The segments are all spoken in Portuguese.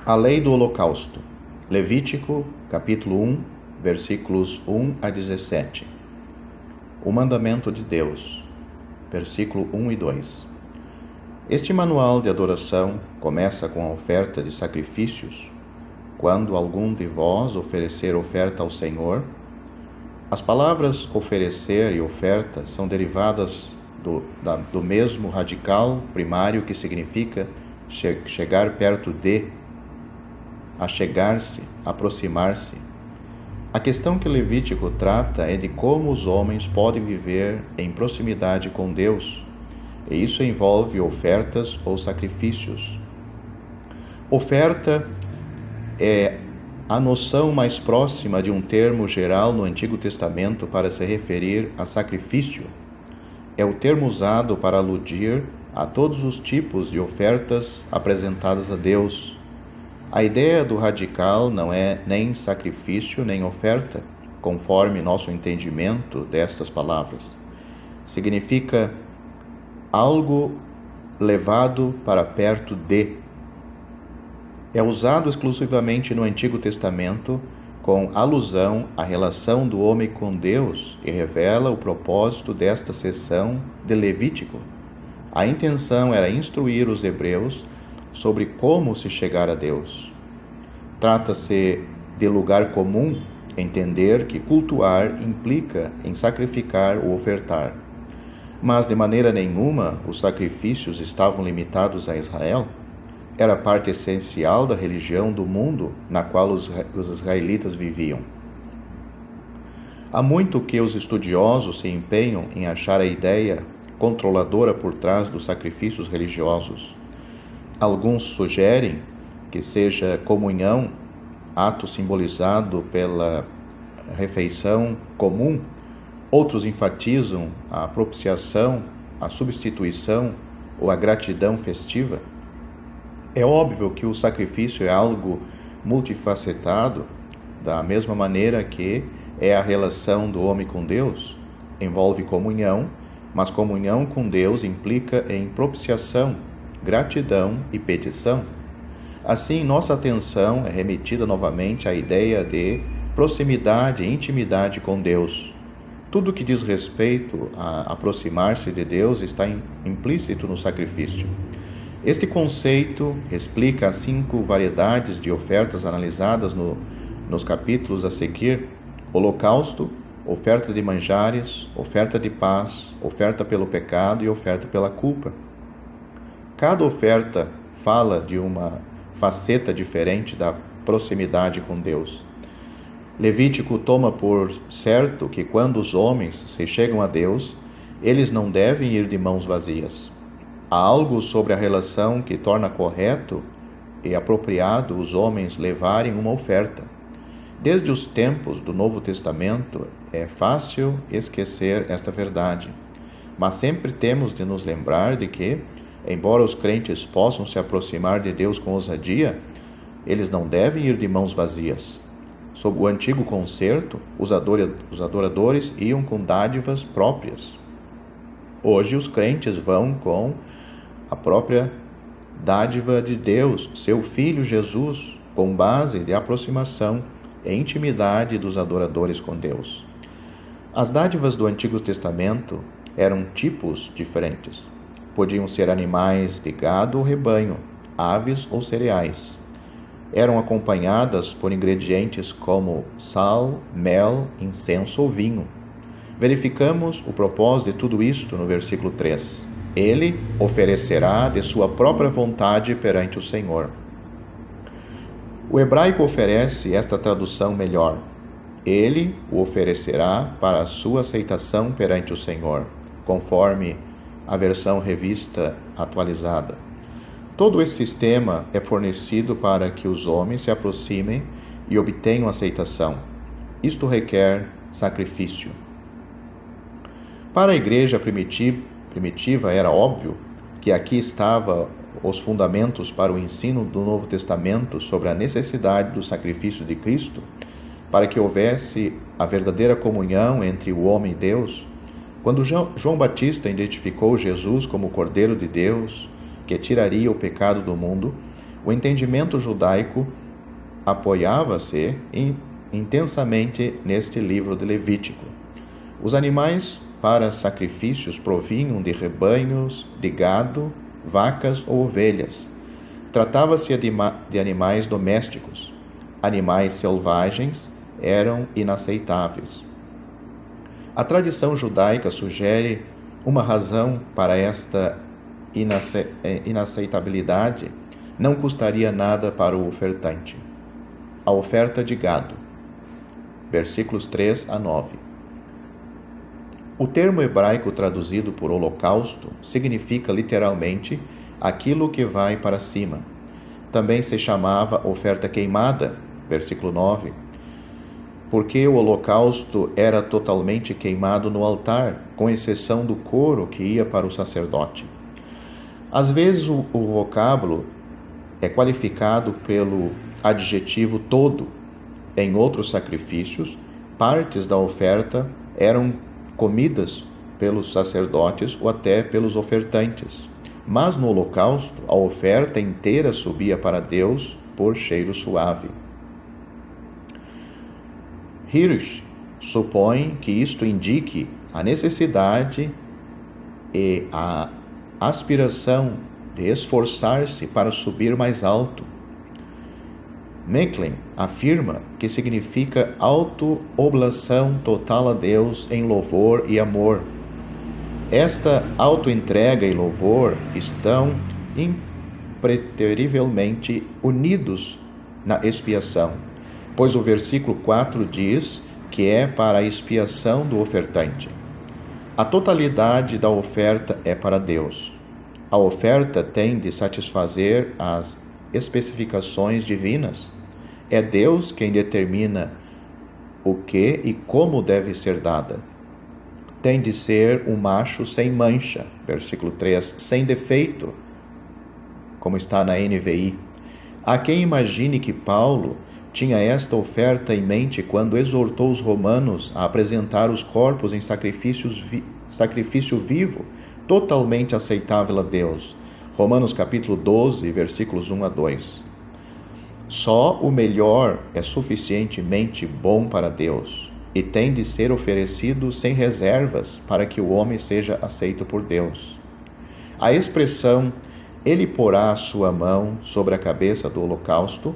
A lei do holocausto. Levítico, capítulo 1, versículos 1 a 17. O mandamento de Deus, versículo 1 e 2. Este manual de adoração começa com a oferta de sacrifícios. Quando algum de vós oferecer oferta ao Senhor, as palavras oferecer e oferta são derivadas do mesmo radical primário que significa chegar perto de, achegar-se, aproximar-se. A questão que Levítico trata é de como os homens podem viver em proximidade com Deus, e isso envolve ofertas ou sacrifícios. Oferta é a noção mais próxima de um termo geral no Antigo Testamento para se referir a sacrifício. É o termo usado para aludir a todos os tipos de ofertas apresentadas a Deus. A ideia do radical não é nem sacrifício nem oferta, conforme nosso entendimento destas palavras. Significa algo levado para perto de. É usado exclusivamente no Antigo Testamento com alusão à relação do homem com Deus e revela o propósito desta seção de Levítico. A intenção era instruir os hebreus sobre como se chegar a Deus. Trata-se de lugar comum entender que cultuar implica em sacrificar ou ofertar. Mas de maneira nenhuma os sacrifícios estavam limitados a Israel. Era parte essencial da religião do mundo na qual os israelitas viviam. Há muito que os estudiosos se empenham em achar a ideia controladora por trás dos sacrifícios religiosos. Alguns sugerem que seja comunhão, ato simbolizado pela refeição comum. Outros enfatizam a propiciação, a substituição ou a gratidão festiva. É óbvio que o sacrifício é algo multifacetado, da mesma maneira que é a relação do homem com Deus. Envolve comunhão, mas comunhão com Deus implica em propiciação, gratidão e petição. Assim, nossa atenção é remetida novamente à ideia de proximidade e intimidade com Deus. Tudo que diz respeito a aproximar-se de Deus está implícito no sacrifício. Este conceito explica as 5 variedades de ofertas analisadas nos capítulos a seguir: holocausto, oferta de manjares, oferta de paz, oferta pelo pecado e oferta pela culpa. Cada oferta fala de uma faceta diferente da proximidade com Deus. Levítico toma por certo que quando os homens se chegam a Deus, eles não devem ir de mãos vazias. Há algo sobre a relação que torna correto e apropriado os homens levarem uma oferta. Desde os tempos do Novo Testamento, é fácil esquecer esta verdade, mas sempre temos de nos lembrar de que, embora os crentes possam se aproximar de Deus com ousadia, eles não devem ir de mãos vazias. Sob o antigo concerto, os adoradores iam com dádivas próprias. Hoje os crentes vão com a própria dádiva de Deus, seu Filho Jesus, com base de aproximação e intimidade dos adoradores com Deus. As dádivas do Antigo Testamento eram tipos diferentes. Podiam ser animais de gado ou rebanho, aves ou cereais. Eram acompanhadas por ingredientes como sal, mel, incenso ou vinho. Verificamos o propósito de tudo isto no versículo 3. Ele oferecerá de sua própria vontade perante o Senhor. O hebraico oferece esta tradução melhor. Ele o oferecerá para a sua aceitação perante o Senhor, conforme a versão revista atualizada. Todo esse sistema é fornecido para que os homens se aproximem e obtenham aceitação. Isto requer sacrifício. Para a igreja primitiva era óbvio que aqui estavam os fundamentos para o ensino do Novo Testamento sobre a necessidade do sacrifício de Cristo, para que houvesse a verdadeira comunhão entre o homem e Deus. Quando João Batista identificou Jesus como o Cordeiro de Deus, que tiraria o pecado do mundo, O entendimento judaico apoiava-se intensamente neste livro de Levítico. Os animais para sacrifícios provinham de rebanhos de gado, vacas ou ovelhas. Tratava-se de animais domésticos. Animais selvagens eram inaceitáveis. A tradição judaica sugere uma razão para esta inaceitabilidade. Não custaria nada para o ofertante. A oferta de gado. Versículos 3 a 9. O termo hebraico traduzido por holocausto significa literalmente aquilo que vai para cima. Também se chamava oferta queimada, versículo 9, porque o holocausto era totalmente queimado no altar, com exceção do couro que ia para o sacerdote. Às vezes o vocábulo é qualificado pelo adjetivo todo. Em outros sacrifícios, partes da oferta eram comidas pelos sacerdotes ou até pelos ofertantes. Mas no holocausto, a oferta inteira subia para Deus por cheiro suave. Hirsch supõe que isto indique a necessidade e a aspiração de esforçar-se para subir mais alto. Mecklin afirma que significa auto-oblação total a Deus em louvor e amor. Esta auto-entrega e louvor estão impreterivelmente unidos na expiação, pois o versículo 4 diz que é para a expiação do ofertante. A totalidade da oferta é para Deus. A oferta tem de satisfazer as especificações divinas. É Deus quem determina o que e como deve ser dada. Tem de ser um macho sem mancha, versículo 3, sem defeito, como está na NVI. Há quem imagine que Paulo tinha esta oferta em mente quando exortou os romanos a apresentar os corpos em sacrifício vivo, totalmente aceitável a Deus. Romanos capítulo 12, versículos 1 a 2. Só o melhor é suficientemente bom para Deus e tem de ser oferecido sem reservas para que o homem seja aceito por Deus. A expressão "ele porá a sua mão sobre a cabeça do holocausto"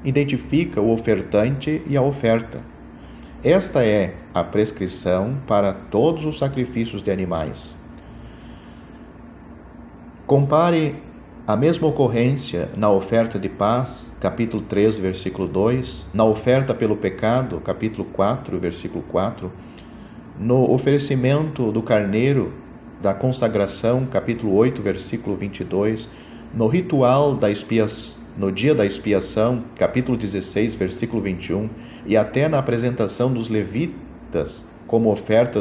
identifica o ofertante e a oferta. Esta é a prescrição para todos os sacrifícios de animais. Compare a mesma ocorrência na oferta de paz, capítulo 3, versículo 2, na oferta pelo pecado, capítulo 4, versículo 4, no oferecimento do carneiro da consagração, capítulo 8, versículo 22, no ritual da expiação, no dia da expiação, capítulo 16, versículo 21, e até na apresentação dos levitas como oferta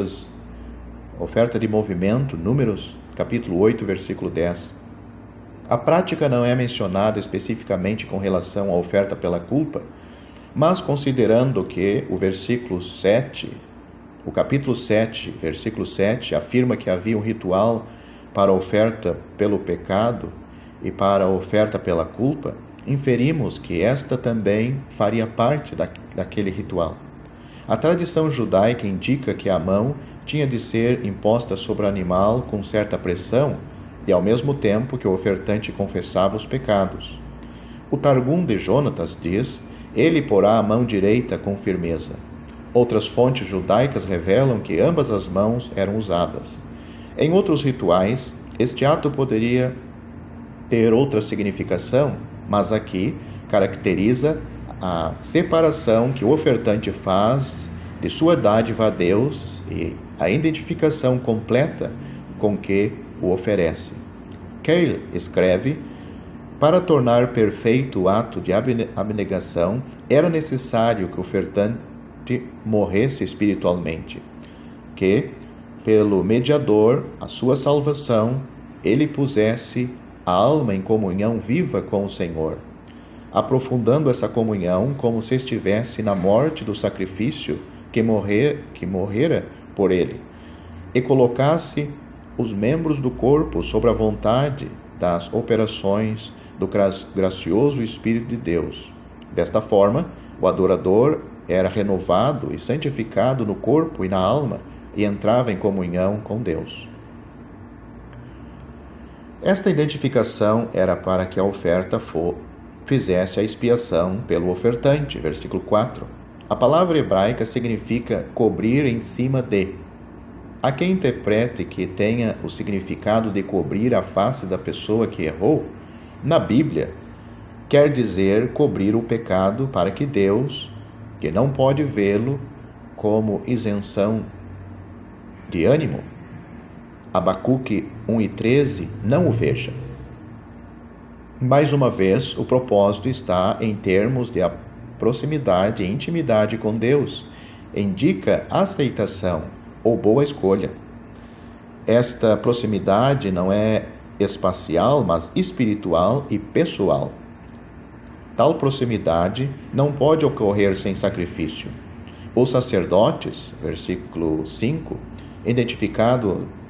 de movimento, Números, capítulo 8, versículo 10. A prática não é mencionada especificamente com relação à oferta pela culpa, mas considerando que o capítulo 7, versículo 7, afirma que havia um ritual para a oferta pelo pecado e para a oferta pela culpa, inferimos que esta também faria parte daquele ritual. A tradição judaica indica que a mão tinha de ser imposta sobre o animal com certa pressão e ao mesmo tempo que o ofertante confessava os pecados. O Targum de Jonatas diz: ele porá a mão direita com firmeza. Outras fontes judaicas revelam que ambas as mãos eram usadas. Em outros rituais, este ato poderia ter outra significação, mas aqui caracteriza a separação que o ofertante faz de sua dádiva a Deus e a identificação completa com que o oferece. Keil escreve: para tornar perfeito o ato de abnegação, era necessário que o ofertante morresse espiritualmente, que, pelo mediador, a sua salvação, ele pusesse a alma em comunhão viva com o Senhor, aprofundando essa comunhão como se estivesse na morte do sacrifício que morrera por ele, e colocasse os membros do corpo sobre a vontade das operações do gracioso Espírito de Deus. Desta forma, o adorador era renovado e santificado no corpo e na alma e entrava em comunhão com Deus. Esta identificação era para que a oferta fizesse a expiação pelo ofertante. Versículo 4. A palavra hebraica significa cobrir em cima de. Há quem interprete que tenha o significado de cobrir a face da pessoa que errou. Na Bíblia, quer dizer cobrir o pecado para que Deus, que não pode vê-lo como isenção de ânimo, Abacuque 1:13, não o veja. Mais uma vez, o propósito está em termos de proximidade e intimidade com Deus. Indica aceitação ou boa escolha. Esta proximidade não é espacial, mas espiritual e pessoal. Tal proximidade não pode ocorrer sem sacrifício. Os sacerdotes, versículo 5,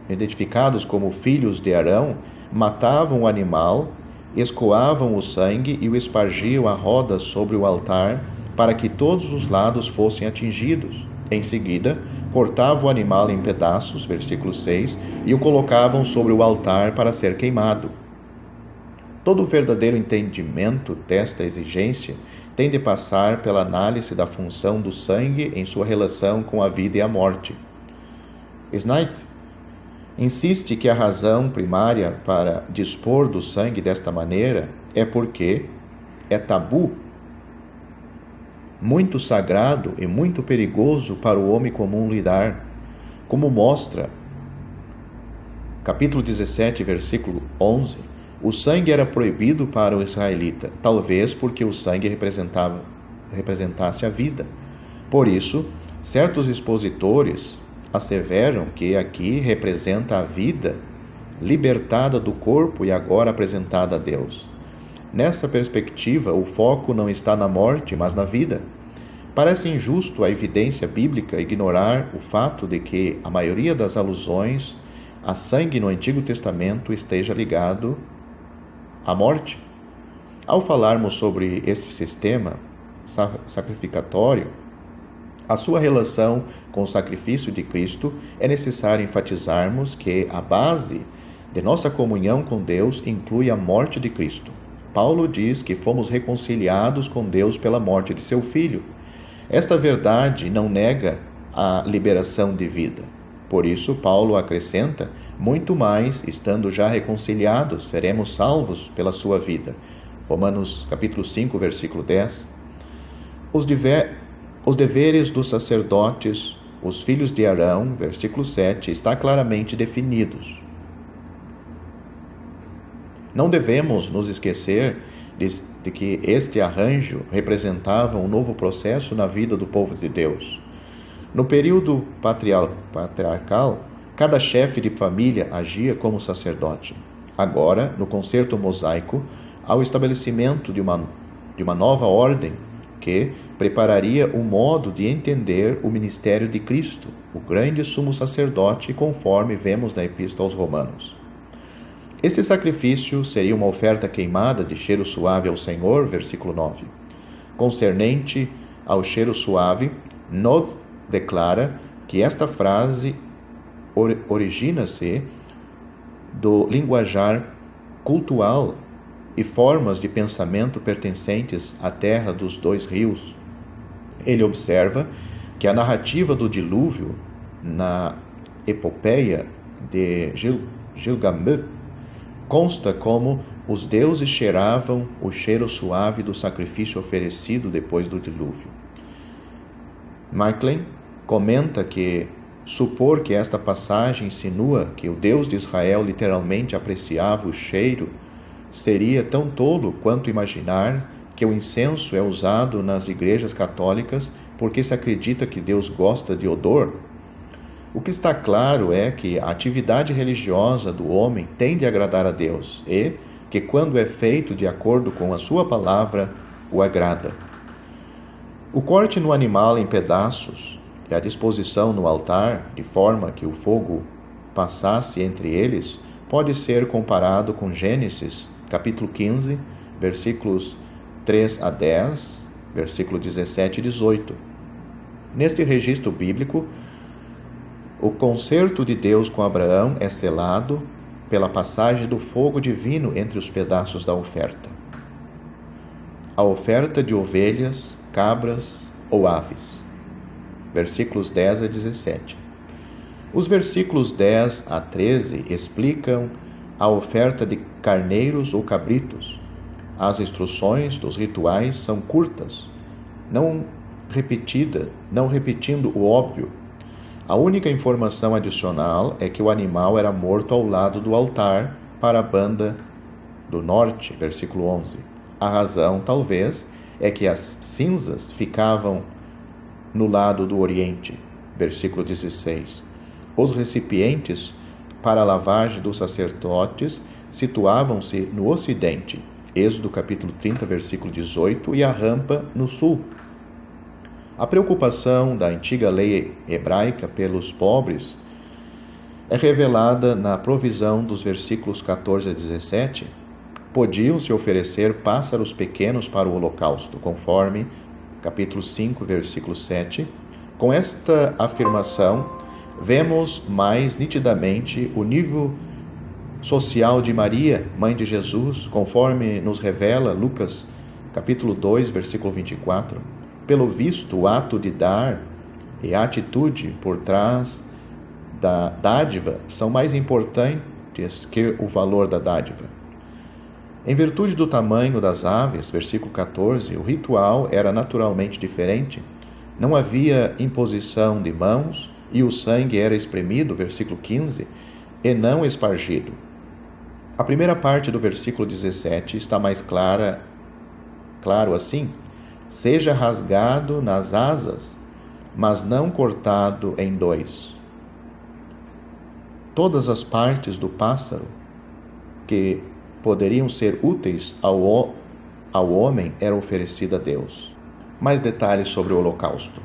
identificados como filhos de Arão, matavam o animal, escoavam o sangue e o espargiam à roda sobre o altar para que todos os lados fossem atingidos. Em seguida, cortavam o animal em pedaços, versículo 6, e o colocavam sobre o altar para ser queimado. Todo o verdadeiro entendimento desta exigência tem de passar pela análise da função do sangue em sua relação com a vida e a morte. Smith insiste que a razão primária para dispor do sangue desta maneira é porque é tabu, muito sagrado e muito perigoso para o homem comum lidar, como mostra capítulo 17, versículo 11. O sangue era proibido para o israelita, talvez porque o sangue representasse a vida. Por isso, certos expositores asseveram que aqui representa a vida libertada do corpo e agora apresentada a Deus. Nessa perspectiva, o foco não está na morte, mas na vida. Parece injusto a evidência bíblica ignorar o fato de que a maioria das alusões a sangue no Antigo Testamento esteja ligado à morte. Ao falarmos sobre este sistema sacrificatório, a sua relação com o sacrifício de Cristo, é necessário enfatizarmos que a base de nossa comunhão com Deus inclui a morte de Cristo. Paulo diz que fomos reconciliados com Deus pela morte de seu Filho. Esta verdade não nega a liberação de vida. Por isso, Paulo acrescenta, muito mais, estando já reconciliados, seremos salvos pela sua vida. Romanos capítulo 5, versículo 10. Os deveres dos sacerdotes, os filhos de Arão, versículo 7, está claramente definidos. Não devemos nos esquecer de que este arranjo representava um novo processo na vida do povo de Deus. No período patriarcal, cada chefe de família agia como sacerdote. Agora, no concerto mosaico, há o estabelecimento de uma nova ordem que prepararia o modo de entender o ministério de Cristo, o grande sumo sacerdote, conforme vemos na Epístola aos Romanos. Este sacrifício seria uma oferta queimada de cheiro suave ao Senhor, versículo 9. Concernente ao cheiro suave, Nod declara que esta frase origina-se do linguajar cultural e formas de pensamento pertencentes à terra dos dois rios. Ele observa que a narrativa do dilúvio na epopeia de Gilgamesh consta como os deuses cheiravam o cheiro suave do sacrifício oferecido depois do dilúvio. Macklin comenta que supor que esta passagem insinua que o Deus de Israel literalmente apreciava o cheiro seria tão tolo quanto imaginar que o incenso é usado nas igrejas católicas porque se acredita que Deus gosta de odor. O que está claro é que a atividade religiosa do homem tem de agradar a Deus e que, quando é feito de acordo com a sua palavra, o agrada. O corte no animal em pedaços e a disposição no altar, de forma que o fogo passasse entre eles, pode ser comparado com Gênesis, capítulo 15, versículos 3 a 10, versículo 17 e 18. Neste registro bíblico, o concerto de Deus com Abraão é selado pela passagem do fogo divino entre os pedaços da oferta. A oferta de ovelhas, cabras ou aves. Versículos 10 a 17. Os versículos 10 a 13 explicam a oferta de carneiros ou cabritos. As instruções dos rituais são curtas, não repetindo o óbvio. A única informação adicional é que o animal era morto ao lado do altar para a banda do norte, versículo 11. A razão, talvez, é que as cinzas ficavam no lado do oriente, versículo 16. Os recipientes para a lavagem dos sacerdotes situavam-se no ocidente, Êxodo capítulo 30, versículo 18, e a rampa no sul. A preocupação da antiga lei hebraica pelos pobres é revelada na provisão dos versículos 14 a 17. Podiam-se oferecer pássaros pequenos para o holocausto, conforme capítulo 5, versículo 7. Com esta afirmação, vemos mais nitidamente o nível social de Maria, mãe de Jesus, conforme nos revela Lucas capítulo 2, versículo 24. Pelo visto, o ato de dar e a atitude por trás da dádiva são mais importantes que o valor da dádiva. Em virtude do tamanho das aves, versículo 14, o ritual era naturalmente diferente. Não havia imposição de mãos e o sangue era espremido, versículo 15, e não espargido. A primeira parte do versículo 17 está mais claro assim: seja rasgado nas asas, mas não cortado em dois. Todas as partes do pássaro que poderiam ser úteis ao homem eram oferecidas a Deus. Mais detalhes sobre o holocausto.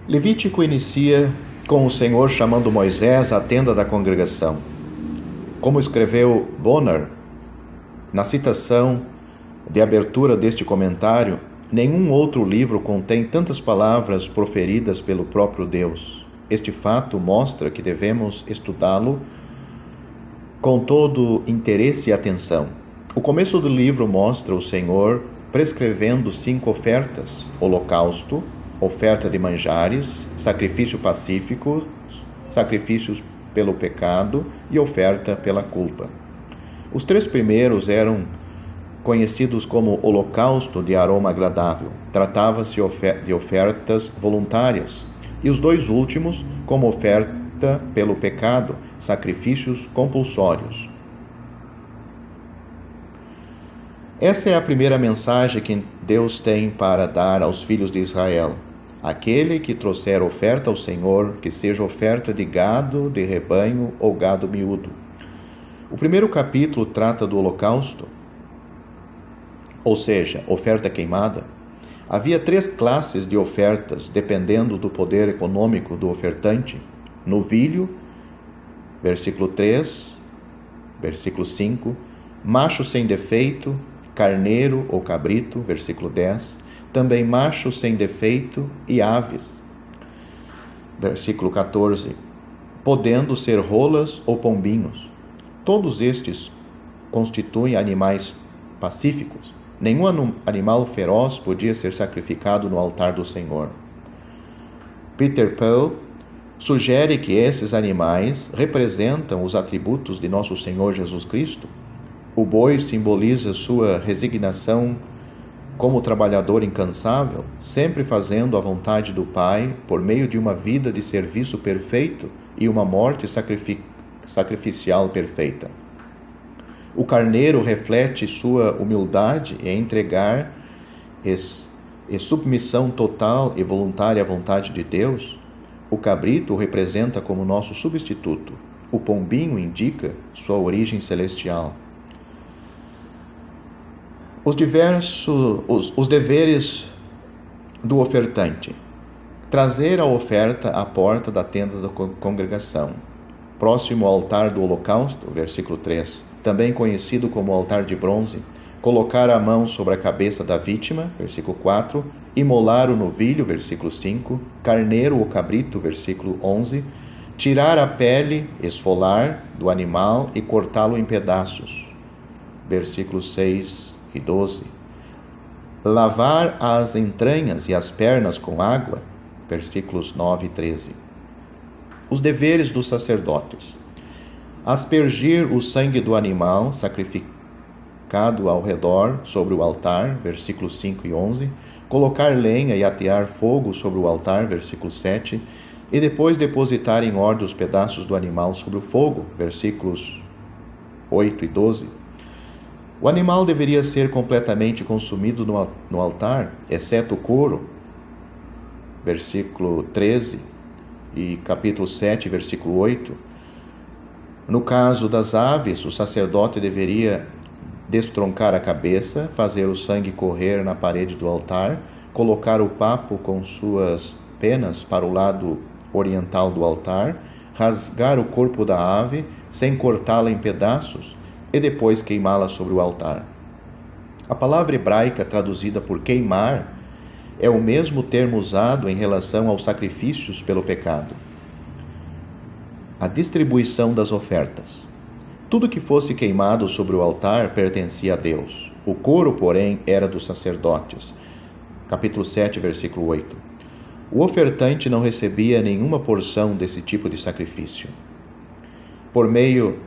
Levítico inicia com o Senhor chamando Moisés à tenda da congregação. Como escreveu Bonner, na citação de abertura deste comentário, nenhum outro livro contém tantas palavras proferidas pelo próprio Deus. Este fato mostra que devemos estudá-lo com todo interesse e atenção. O começo do livro mostra o Senhor prescrevendo 5 ofertas: holocausto, oferta de manjares, sacrifício pacífico, sacrifícios pelo pecado e oferta pela culpa. Os 3 primeiros eram conhecidos como holocausto de aroma agradável. Tratava-se de ofertas voluntárias. E os 2 últimos como oferta pelo pecado, sacrifícios compulsórios. Essa é a primeira mensagem que Deus tem para dar aos filhos de Israel. Aquele que trouxer oferta ao Senhor, que seja oferta de gado, de rebanho ou gado miúdo. O primeiro capítulo trata do holocausto, ou seja, oferta queimada. Havia 3 classes de ofertas, dependendo do poder econômico do ofertante: novilho, versículo 3, versículo 5, macho sem defeito, carneiro ou cabrito, versículo 10, também macho sem defeito e aves, versículo 14, podendo ser rolas ou pombinhos. Todos estes constituem animais pacíficos. Nenhum animal feroz podia ser sacrificado no altar do Senhor. Peter Paul sugere que esses animais representam os atributos de nosso Senhor Jesus Cristo. O boi simboliza sua resignação como trabalhador incansável, sempre fazendo a vontade do Pai por meio de uma vida de serviço perfeito e uma morte sacrificial perfeita. O carneiro reflete sua humildade em entregar e submissão total e voluntária à vontade de Deus. O cabrito o representa como nosso substituto. O pombinho indica sua origem celestial. Os deveres do ofertante: trazer a oferta à porta da tenda da congregação, próximo ao altar do holocausto, versículo 3, também conhecido como altar de bronze, colocar a mão sobre a cabeça da vítima, versículo 4, imolar o novilho, versículo 5, carneiro ou cabrito, versículo 11, tirar a pele, esfolar do animal e cortá-lo em pedaços, versículos 6 e 12, lavar as entranhas e as pernas com água, versículos 9 e 13. Os deveres dos sacerdotes: aspergir o sangue do animal sacrificado ao redor sobre o altar, versículos 5 e 11, colocar lenha e atear fogo sobre o altar, versículo 7, e depois depositar em ordem os pedaços do animal sobre o fogo, versículos 8 e 12. O animal deveria ser completamente consumido no altar, exceto o couro, versículo 13, e capítulo 7, versículo 8. No caso das aves, o sacerdote deveria destroncar a cabeça, fazer o sangue correr na parede do altar, colocar o papo com suas penas para o lado oriental do altar, rasgar o corpo da ave sem cortá-la em pedaços e depois queimá-la sobre o altar. A palavra hebraica traduzida por queimar é o mesmo termo usado em relação aos sacrifícios pelo pecado. A distribuição das ofertas. Tudo que fosse queimado sobre o altar pertencia a Deus. O couro, porém, era dos sacerdotes. Capítulo 7, versículo 8. O ofertante não recebia nenhuma porção desse tipo de sacrifício. Por meio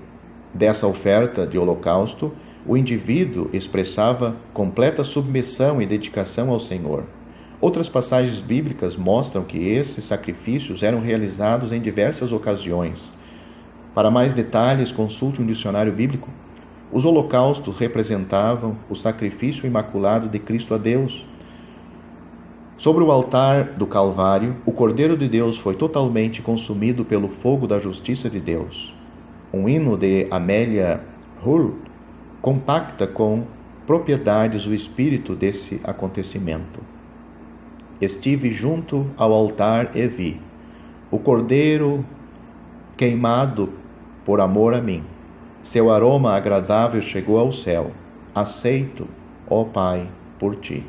dessa oferta de holocausto, o indivíduo expressava completa submissão e dedicação ao Senhor. Outras passagens bíblicas mostram que esses sacrifícios eram realizados em diversas ocasiões. Para mais detalhes, consulte um dicionário bíblico. Os holocaustos representavam o sacrifício imaculado de Cristo a Deus. Sobre o altar do Calvário, o Cordeiro de Deus foi totalmente consumido pelo fogo da justiça de Deus. Um hino de Amélia Hurd compacta com propriedades o espírito desse acontecimento. Estive junto ao altar e vi o Cordeiro queimado por amor a mim. Seu aroma agradável chegou ao céu. Aceito, ó Pai, por ti.